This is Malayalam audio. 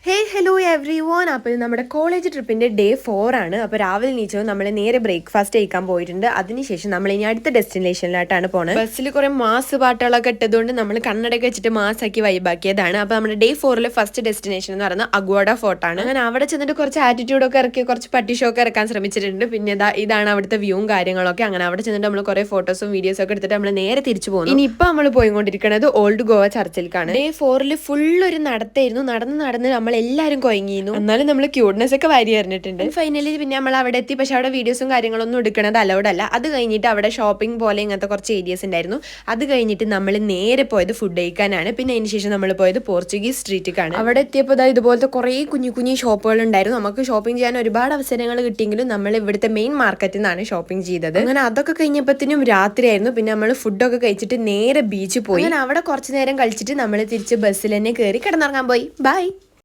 Hello every one. അപ്പോൾ നമ്മുടെ കോളേജ് ട്രിപ്പിൻ്റെ ഡേ 4 ആണ്. അപ്പോൾ രാവിലെ നീച്ചോ നമ്മൾ നേരെ ബ്രേക്ക്ഫാസ്റ്റ് കഴിക്കാൻ പോയിട്ടുണ്ട്. അതിനുശേഷം നമ്മൾ ഇനി അടുത്ത ഡെസ്റ്റിനേഷനിലായിട്ടാണ് പോകുന്നത്. ബസ്സിൽ കുറേ മാസ് പാട്ടുകളൊക്കെ ഇട്ടതുകൊണ്ട് നമ്മൾ കണ്ണടയൊക്കെ വെച്ചിട്ട് മാസാക്കി വൈബാക്കിയതാണ്. അപ്പോൾ നമ്മുടെ ഡേ 4 ഫസ്റ്റ് ഡെസ്റ്റിനേഷൻ എന്ന് പറയുന്നത് അഗ്വാഡ ഫോർട്ട് ആണ്. അങ്ങനെ അവിടെ ചെന്നിട്ട് കുറച്ച് ആറ്റിറ്റ്യൂഡൊക്കെ ഇറക്കി കുറച്ച് പട്ടി ഷോ ഒക്കെ ഇറക്കാൻ ശ്രമിച്ചിട്ടുണ്ട്. പിന്നെ ഇതാണ് അവിടുത്തെ വ്യൂവും കാര്യങ്ങളൊക്കെ. അങ്ങനെ അവിടെ ചെന്നിട്ട് നമ്മൾ കുറേ ഫോട്ടോസും വീഡിയോസും ഒക്കെ എടുത്തിട്ട് നമ്മൾ നേരെ തിരിച്ചു പോകുന്നു. ഇനി ഇപ്പം നമ്മൾ പോയിക്കൊണ്ടിരിക്കുന്നത് ഓൾഡ് ഗോവ ചർച്ചിലേക്കാണ്. ഡേ 4 ഫുൾ ഒരു നടത്തായിരുന്നു. നടന്ന് നമ്മൾ എല്ലാവരും കൊയങ്ങിയിരുന്നു. എന്നാലും നമ്മൾ ക്യൂട്ട്നെസ് ഒക്കെ വാരി എറിഞ്ഞിട്ടുണ്ട്. ഫൈനലി പിന്നെ നമ്മൾ അവിടെ എത്തി. പക്ഷെ അവിടെ വീഡിയോസും കാര്യങ്ങളൊന്നും എടുക്കണത് അലൗഡ് അല്ല. അത് കഴിഞ്ഞിട്ട് അവിടെ ഷോപ്പിംഗ് പോലെ ഇങ്ങനത്തെ കുറച്ച് ഏരിയസ് ഉണ്ടായിരുന്നു. അത് കഴിഞ്ഞിട്ട് നമ്മൾ നേരെ പോയത് ഫുഡ് കഴിക്കാനാണ്. പിന്നെ അതിന് ശേഷം നമ്മൾ പോയത് പോർച്ചുഗീസ് സ്ട്രീറ്റിലേക്കാണ്. അവിടെ എത്തിയപ്പോൾ ഇതുപോലത്തെ കുറേ കുഞ്ഞു ഷോപ്പുകൾ ഉണ്ടായിരുന്നു. നമുക്ക് ഷോപ്പിംഗ് ചെയ്യാൻ ഒരുപാട് അവസരങ്ങൾ കിട്ടിയെങ്കിലും നമ്മൾ ഇവിടുത്തെ മെയിൻ മാർക്കറ്റിൽ നിന്നാണ് ഷോപ്പിംഗ് ചെയ്തത്. അങ്ങനെ അതൊക്കെ കഴിഞ്ഞപ്പോഴത്തേനും രാത്രിയായിരുന്നു. പിന്നെ നമ്മൾ ഫുഡൊക്കെ കഴിച്ചിട്ട് നേരെ ബീച്ചിൽ പോയി. അങ്ങനെ അവിടെ കുറച്ച് നേരം കളിച്ചിട്ട് നമ്മൾ തിരിച്ച് ബസ്സിൽ തന്നെ കയറി കിടന്നുറങ്ങാൻ പോയി. ബൈ.